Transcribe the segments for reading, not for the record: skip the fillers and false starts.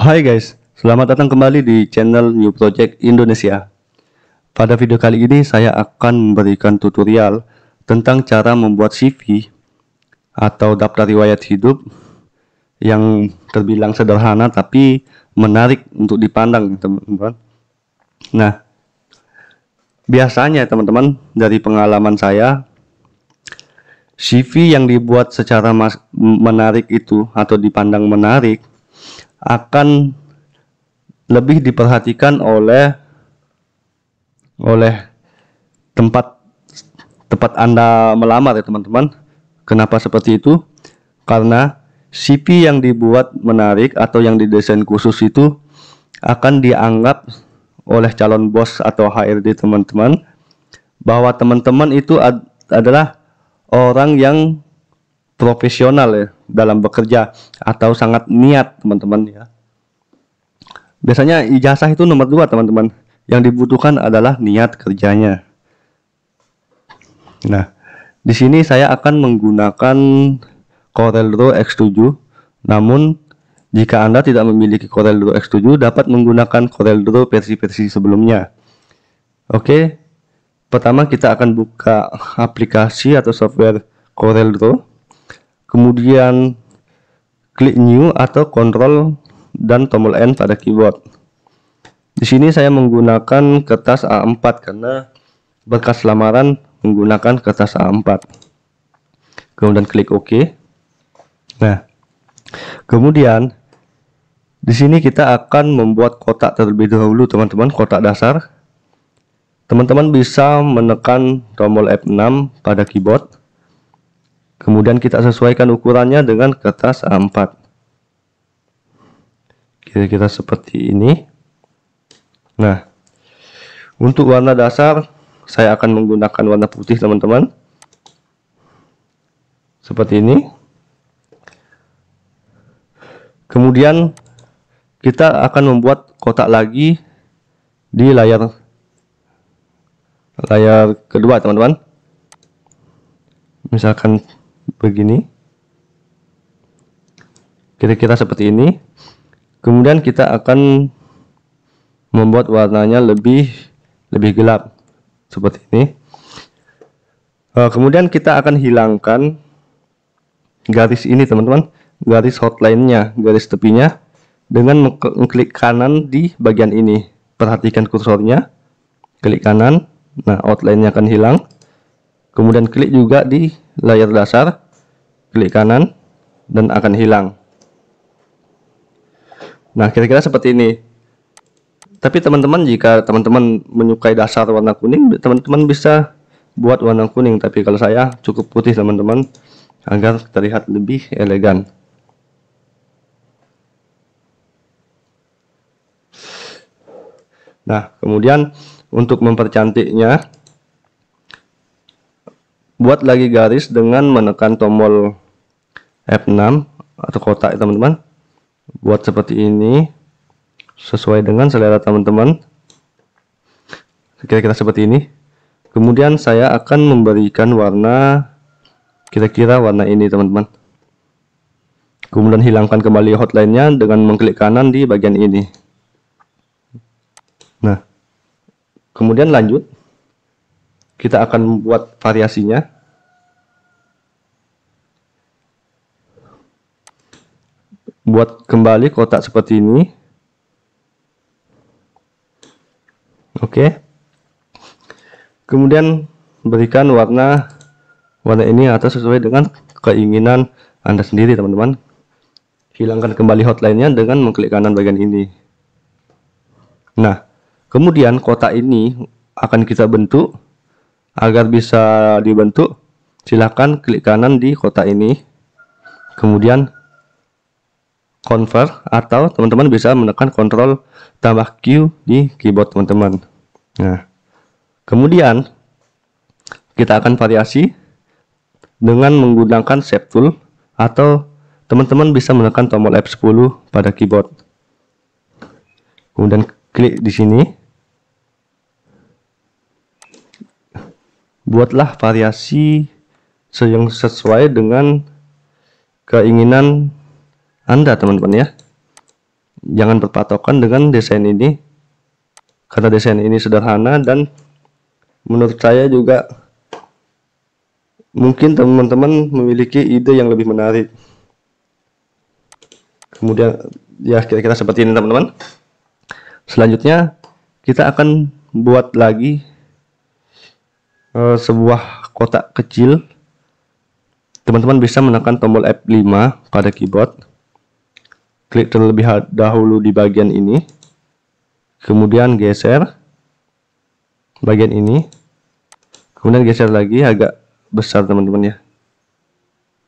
Hai guys, selamat datang kembali di channel New Project Indonesia. Pada video kali ini saya akan memberikan tutorial tentang cara membuat CV atau daftar riwayat hidup yang terbilang sederhana tapi menarik untuk dipandang, teman-teman. Nah, biasanya teman-teman, dari pengalaman saya, CV yang dibuat secara menarik itu atau dipandang menarik akan lebih diperhatikan oleh tempat Anda melamar ya teman-teman. Kenapa seperti itu? Karena CV yang dibuat menarik atau yang didesain khusus itu akan dianggap oleh calon bos atau HRD teman-teman bahwa teman-teman itu adalah orang yang profesional ya dalam bekerja atau sangat niat teman-teman ya. Biasanya ijazah itu nomor 2 teman-teman. Yang dibutuhkan adalah niat kerjanya. Nah, di sini saya akan menggunakan CorelDRAW X7. Namun jika Anda tidak memiliki CorelDRAW X7, dapat menggunakan CorelDRAW versi-versi sebelumnya. Oke. Pertama kita akan buka aplikasi atau software CorelDRAW. Kemudian klik new atau Ctrl dan tombol N pada keyboard. Di sini saya menggunakan kertas A4 karena berkas lamaran menggunakan kertas A4. Kemudian klik OK. Nah, kemudian di sini kita akan membuat kotak terlebih dahulu teman-teman, kotak dasar. Teman-teman bisa menekan tombol F6 pada keyboard. Kemudian kita sesuaikan ukurannya dengan kertas A4. Kira-kira seperti ini. Nah, untuk warna dasar saya akan menggunakan warna putih teman-teman. Seperti ini. Kemudian kita akan membuat kotak lagi di layar kedua teman-teman. Misalkan begini, kira-kira seperti ini. Kemudian kita akan membuat warnanya lebih gelap seperti ini. Kemudian kita akan hilangkan garis ini teman-teman, garis hotline-nya, garis tepinya, dengan mengklik kanan di bagian ini. Perhatikan kursornya, klik kanan. Nah, outline-nya akan hilang. Kemudian klik juga di layar dasar, klik kanan, dan akan hilang. Nah, kira-kira seperti ini. Tapi teman-teman, jika teman-teman menyukai dasar warna kuning, teman-teman bisa buat warna kuning. Tapi kalau saya cukup putih teman-teman, agar terlihat lebih elegan. Nah, kemudian untuk mempercantiknya, buat lagi garis dengan menekan tombol F6 atau kotak teman-teman. Buat seperti ini sesuai dengan selera teman-teman, kira-kira seperti ini. Kemudian saya akan memberikan warna kira-kira warna ini teman-teman. Kemudian hilangkan kembali hotline-nya dengan mengklik kanan di bagian ini. Nah, kemudian lanjut, kita akan membuat variasinya. Buat kembali kotak seperti ini. Oke. Kemudian berikan warna ini atau sesuai dengan keinginan Anda sendiri teman-teman. Hilangkan kembali hotline-nya dengan mengklik kanan bagian ini. Nah, kemudian kotak ini akan kita bentuk. Agar bisa dibentuk, silahkan klik kanan di kotak ini. Kemudian convert, atau teman-teman bisa menekan Ctrl tambah Q di keyboard teman-teman. Nah, kemudian kita akan variasi dengan menggunakan Shape Tool, atau teman-teman bisa menekan tombol F10 pada keyboard. Kemudian klik di sini. Buatlah variasi yang sesuai dengan keinginan Anda teman-teman ya. jangan berpatokan dengan desain ini, karena desain ini sederhana dan menurut saya juga mungkin teman-teman memiliki ide yang lebih menarik. Kemudian ya kira-kira seperti ini teman-teman. Selanjutnya kita akan buat lagi sebuah kotak kecil. Teman-teman bisa menekan tombol F5 pada keyboard, klik terlebih dahulu di bagian ini, kemudian geser bagian ini, kemudian geser lagi agak besar teman-teman ya,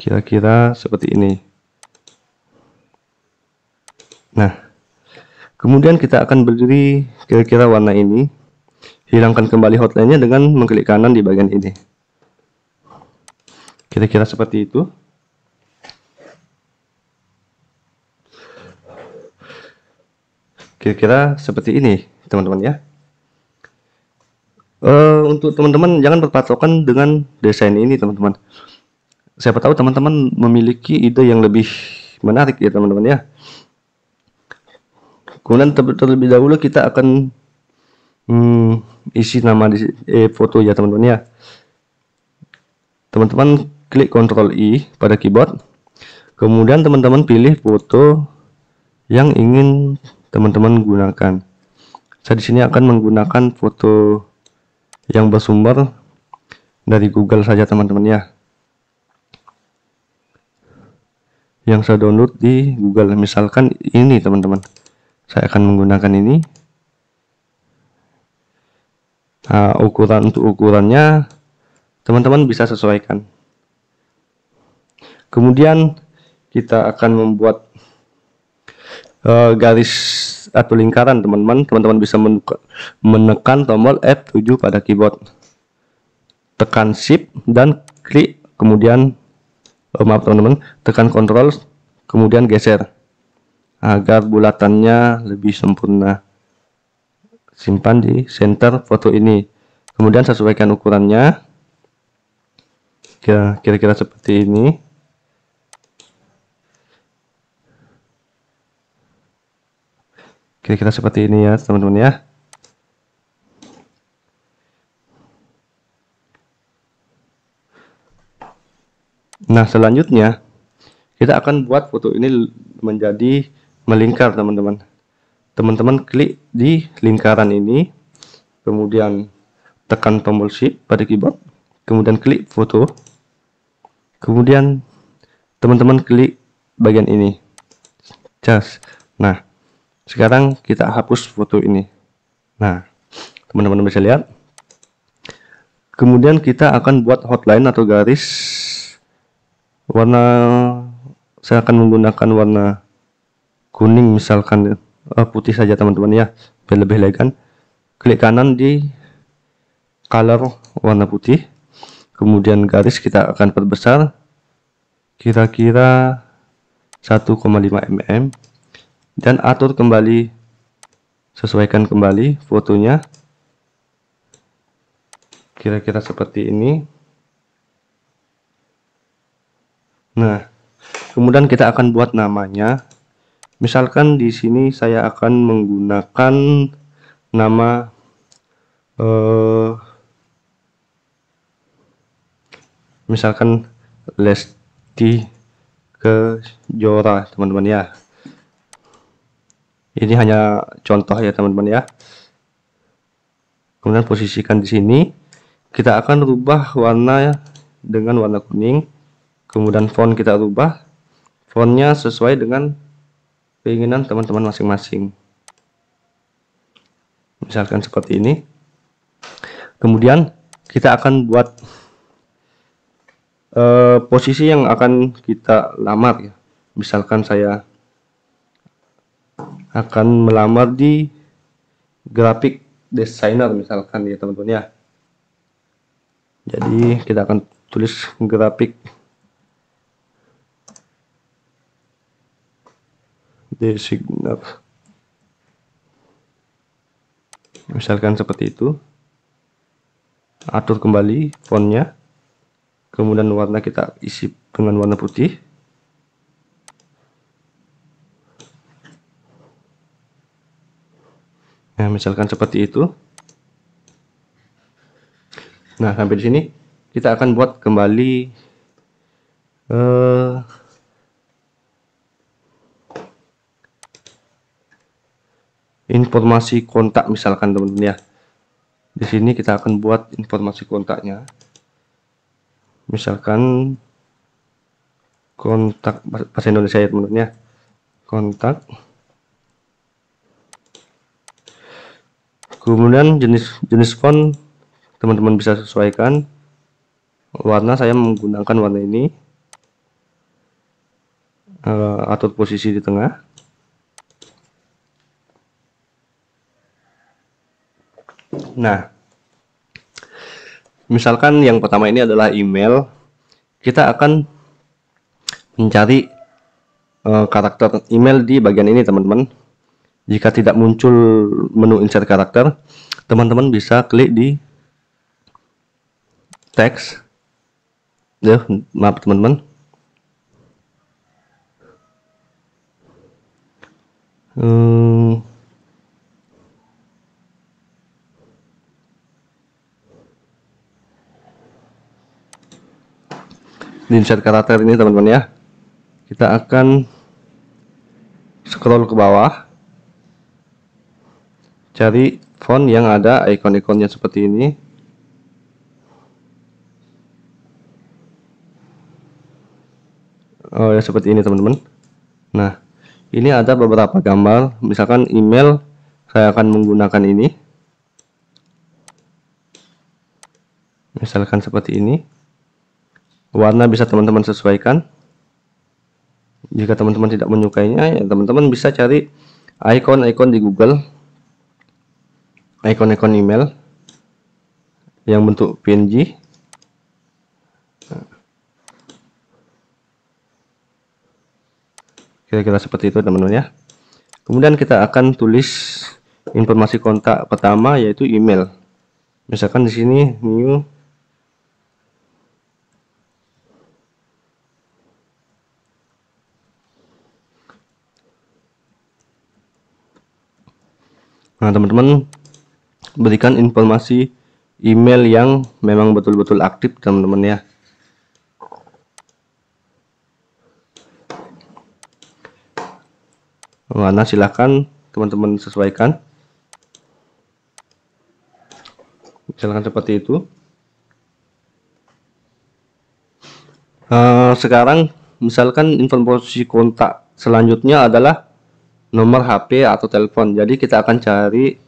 kira-kira seperti ini. Nah, kemudian kita akan beri kira-kira warna ini, hilangkan kembali hotline-nya dengan mengklik kanan di bagian ini, kira-kira seperti itu. Kira-kira seperti ini teman-teman ya. Untuk teman-teman jangan berpatokan dengan desain ini teman-teman. Siapa tahu teman-teman memiliki ide yang lebih menarik ya teman-teman ya. Kemudian terlebih dahulu kita akan isi nama di foto ya teman-teman ya. Teman-teman klik Ctrl I pada keyboard, kemudian teman-teman pilih foto yang ingin teman-teman gunakan. Saya di sini akan menggunakan foto yang bersumber dari Google saja teman-teman ya, yang saya download di Google. Misalkan ini teman-teman, saya akan menggunakan ini. Nah, untuk ukurannya teman-teman bisa sesuaikan. Kemudian kita akan membuat garis atau lingkaran teman-teman. Teman-teman bisa menekan tombol F7 pada keyboard, tekan Shift dan klik, kemudian maaf teman-teman, tekan Ctrl kemudian geser agar bulatannya lebih sempurna. Simpan di center foto ini, kemudian sesuaikan ukurannya kira-kira seperti ini. Kira-kira seperti ini ya teman-teman ya. Nah, selanjutnya kita akan buat foto ini menjadi melingkar teman-teman. Teman-teman klik di lingkaran ini, kemudian tekan tombol Shift pada keyboard, kemudian klik foto, kemudian teman-teman klik bagian ini, cas. Nah, sekarang kita hapus foto ini. Nah, teman-teman bisa lihat. Kemudian kita akan buat hotline atau garis warna. Saya akan menggunakan warna kuning, misalkan putih saja teman-teman ya, biar lebih elegan. Klik kanan di color warna putih, kemudian garis kita akan perbesar kira-kira 1,5 mm dan atur kembali, sesuaikan kembali fotonya kira-kira seperti ini. Nah, kemudian kita akan buat namanya. Misalkan di sini saya akan menggunakan nama misalkan Lesti Kejora teman-teman ya. Ini hanya contoh ya teman-teman ya. Kemudian posisikan di sini. Kita akan rubah warna dengan warna kuning. Kemudian font kita rubah. Fontnya sesuai dengan keinginan teman-teman masing-masing. Misalkan seperti ini. Kemudian kita akan buat posisi yang akan kita lamar ya. Misalkan saya akan melamar di graphic designer misalkan ya teman-teman ya. Jadi kita akan tulis graphic designer, misalkan seperti itu. Atur kembali fontnya, kemudian warna kita isi dengan warna putih. Nah, misalkan seperti itu. Nah, sampai di sini kita akan buat kembali informasi kontak, misalkan teman-teman ya. Di sini kita akan buat informasi kontaknya. Misalkan kontak bahasa Indonesia ya teman-teman ya. Kontak. Kemudian jenis font teman-teman bisa sesuaikan. Warna saya menggunakan warna ini. Atur posisi di tengah. Nah, misalkan yang pertama ini adalah email. Kita akan mencari karakter email di bagian ini teman-teman. Jika tidak muncul menu insert karakter, teman-teman bisa klik di teks. Maaf teman-teman. Di insert karakter ini teman-teman ya, kita akan scroll ke bawah, cari font yang ada ikon-ikonnya seperti ini. Oh ya, seperti ini teman-teman. Nah, ini ada beberapa gambar, misalkan email, saya akan menggunakan ini. Misalkan seperti ini. Warna bisa teman-teman sesuaikan. Jika teman-teman tidak menyukainya, ya teman-teman bisa cari ikon-ikon di Google, ikon-ikon email yang bentuk PNG. Kira-kira seperti itu teman-teman ya. Kemudian kita akan tulis informasi kontak pertama, yaitu email. Misalkan di sini new. Nah, teman-teman berikan informasi email yang memang betul-betul aktif teman-teman ya. Warna silahkan teman-teman sesuaikan. Misalkan seperti itu. Sekarang misalkan informasi kontak selanjutnya adalah nomor HP atau telepon. Jadi kita akan cari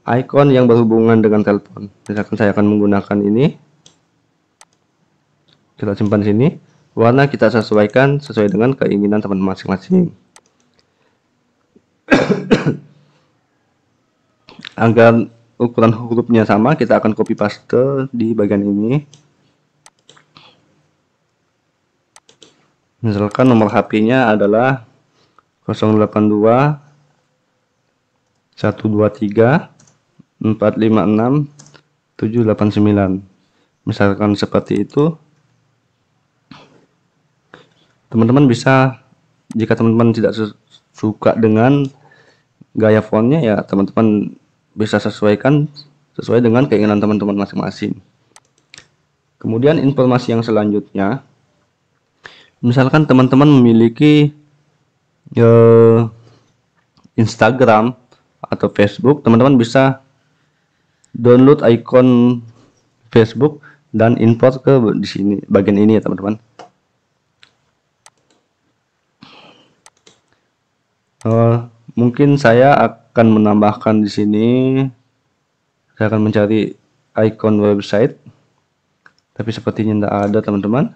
ikon yang berhubungan dengan telepon. Misalkan saya akan menggunakan ini. Kita simpan sini. Warna kita sesuaikan sesuai dengan keinginan teman masing-masing. Agar ukuran hurufnya sama, kita akan copy paste di bagian ini. Misalkan nomor HP-nya adalah 082 123 456 789. Misalkan seperti itu. Teman-teman bisa, jika teman-teman tidak suka dengan gaya fontnya, ya teman-teman bisa sesuaikan sesuai dengan keinginan teman-teman masing-masing. Kemudian informasi yang selanjutnya, misalkan teman-teman memiliki Instagram atau Facebook, teman-teman bisa download ikon Facebook dan import ke di sini bagian ini ya teman-teman. Mungkin saya akan menambahkan di sini. Saya akan mencari ikon website, tapi sepertinya tidak ada teman-teman.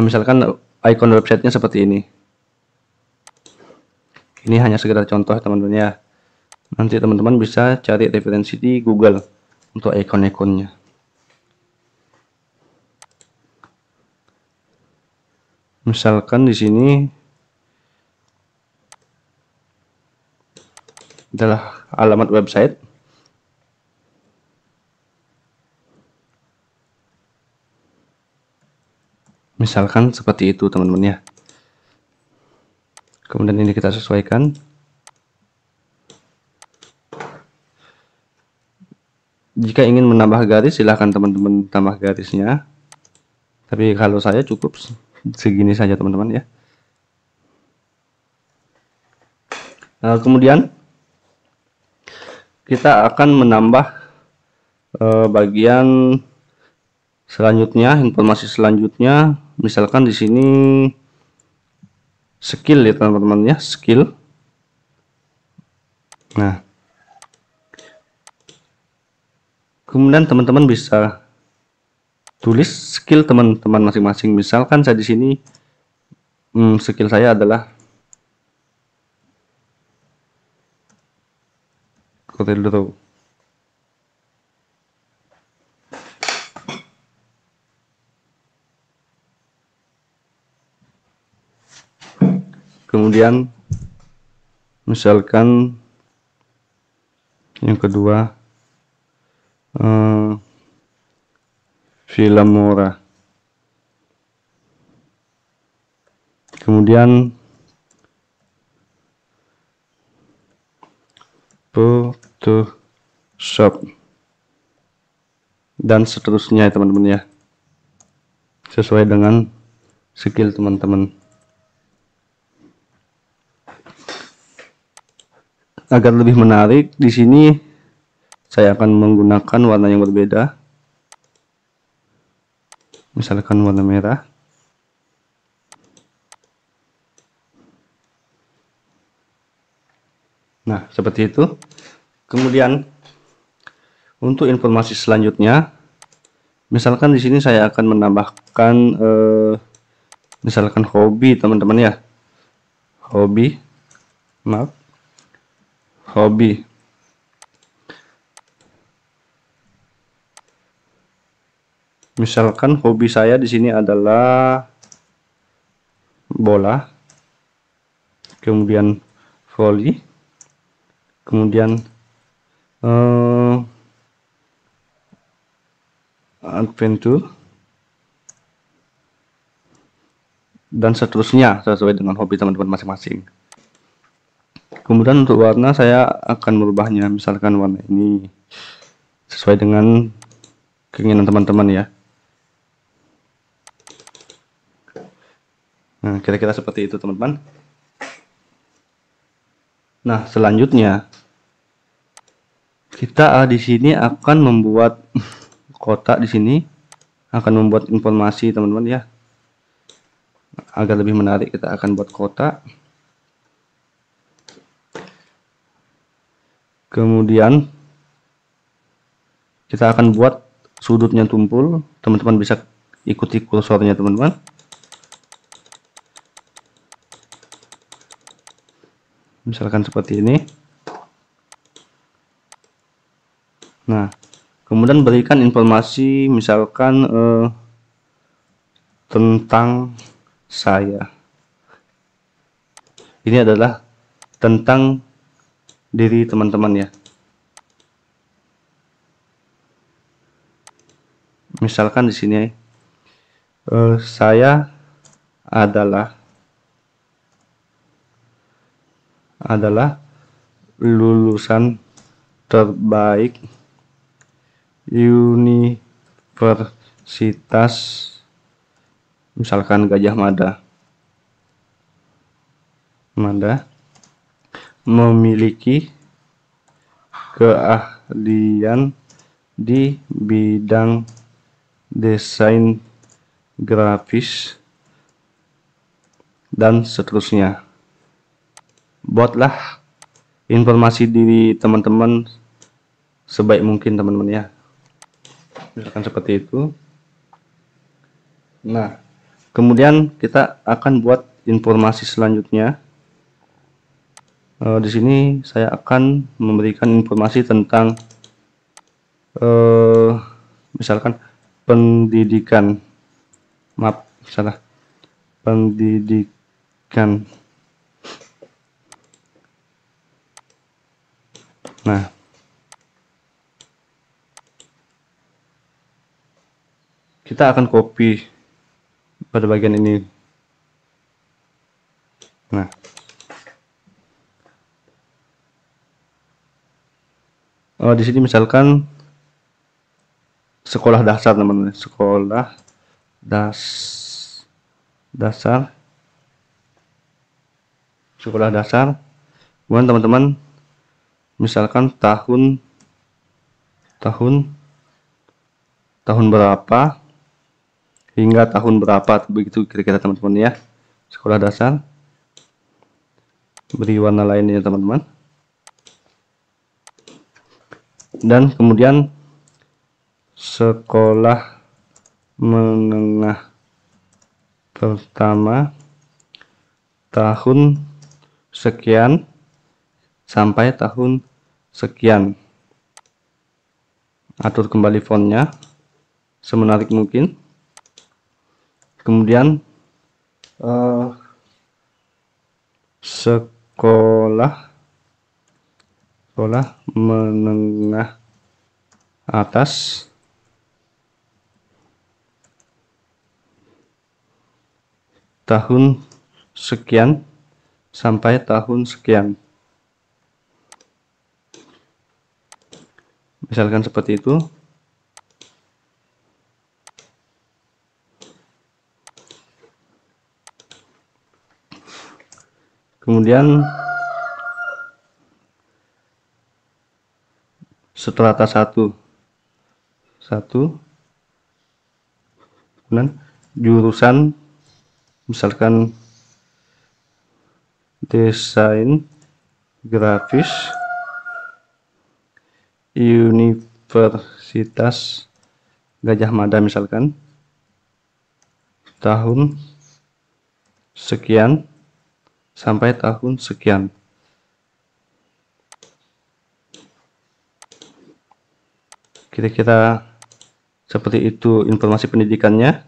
Misalkan ikon websitenya seperti ini. Ini hanya sekedar contoh teman-teman ya. Nanti teman-teman bisa cari referensi di Google untuk ikon-ikonnya. Misalkan di sini adalah alamat website. Misalkan seperti itu teman-teman ya. Kemudian ini kita sesuaikan. Jika ingin menambah garis, silahkan teman-teman tambah garisnya. Tapi kalau saya cukup segini saja teman-teman ya. Kemudian kita akan menambah bagian selanjutnya, informasi selanjutnya. Misalkan di sini skill ya teman-teman ya, skill. Nah, kemudian teman-teman bisa tulis skill teman-teman masing-masing. Misalkan saya di sini skill saya adalah Corel Draw. Kemudian misalkan yang kedua Filmora. Kemudian Photoshop dan seterusnya ya teman-teman ya, sesuai dengan skill teman-teman. Agar lebih menarik, di sini saya akan menggunakan warna yang berbeda. Misalkan warna merah. Nah, seperti itu. Kemudian untuk informasi selanjutnya, misalkan di sini saya akan menambahkan misalkan hobi teman-teman ya. Hobi. Misalkan hobi saya di sini adalah bola, kemudian volley, kemudian adventure, dan seterusnya sesuai dengan hobi teman-teman masing-masing. Kemudian untuk warna saya akan merubahnya, misalkan warna ini sesuai dengan keinginan teman-teman ya. Nah, kira-kira seperti itu teman-teman. Nah, selanjutnya kita di sini akan membuat kotak. Di sini akan membuat informasi teman-teman ya. Agar lebih menarik, kita akan buat kotak. Kemudian kita akan buat sudutnya tumpul. Teman-teman bisa ikuti kursornya teman-teman. Misalkan seperti ini. Nah, kemudian berikan informasi misalkan tentang saya. Ini adalah tentang diri teman-teman ya. Misalkan di sini saya adalah lulusan terbaik Universitas misalkan Gajah Mada, memiliki keahlian di bidang desain grafis dan seterusnya. Buatlah informasi diri teman-teman sebaik mungkin teman-teman ya. Misalkan seperti itu. Nah, kemudian kita akan buat informasi selanjutnya. Di sini saya akan memberikan informasi tentang misalkan pendidikan. Pendidikan. Nah, kita akan copy pada bagian ini. Nah, di sini misalkan sekolah dasar teman-teman, sekolah dasar, kemudian teman-teman misalkan tahun berapa hingga tahun berapa, begitu kira-kira teman-teman ya. Sekolah dasar, beri warna lainnya teman-teman, dan kemudian sekolah menengah pertama tahun sekian sampai tahun sekian. Atur kembali fontnya semenarik mungkin. Kemudian sekolah menengah atas tahun sekian sampai tahun sekian. Misalkan seperti itu. Kemudian strata 1, kemudian jurusan misalkan desain grafis, Universitas Gajah Mada misalkan, tahun sekian sampai tahun sekian. Kira-kira seperti itu informasi pendidikannya.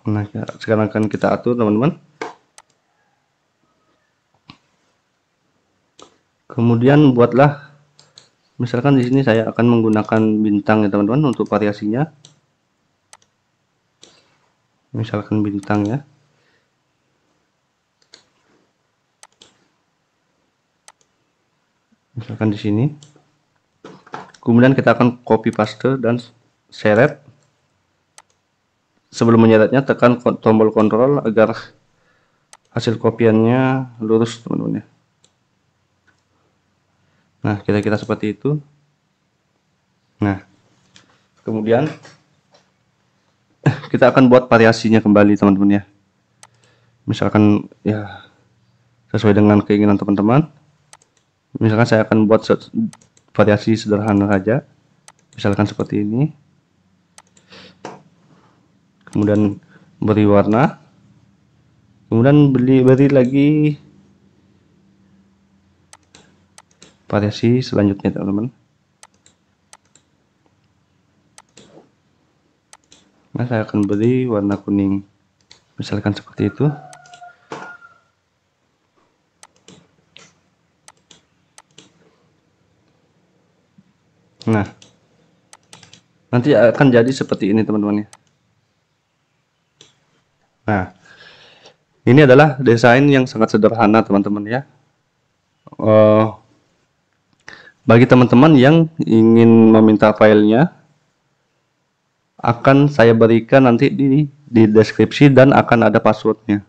Nah, sekarang akan kita atur teman-teman. Kemudian buatlah, misalkan di sini saya akan menggunakan bintang ya teman-teman untuk variasinya. Misalkan bintang ya. Misalkan di sini. Kemudian kita akan copy paste dan seret. Sebelum menyeretnya tekan tombol kontrol agar hasil kopiannya lurus teman-teman ya. Nah, kira-kira seperti itu. Nah, kemudian kita akan buat variasinya kembali teman-teman ya. Misalkan ya sesuai dengan keinginan teman-teman. Misalkan saya akan buat variasi sederhana saja. Misalkan seperti ini. Kemudian beri warna. Kemudian beri lagi variasi selanjutnya teman-teman. Nah, saya akan beri warna kuning. Misalkan seperti itu. Nah, nanti akan jadi seperti ini teman-teman ya. Nah, ini adalah desain yang sangat sederhana teman-teman ya. Bagi teman-teman yang ingin meminta filenya, akan saya berikan nanti di deskripsi dan akan ada passwordnya.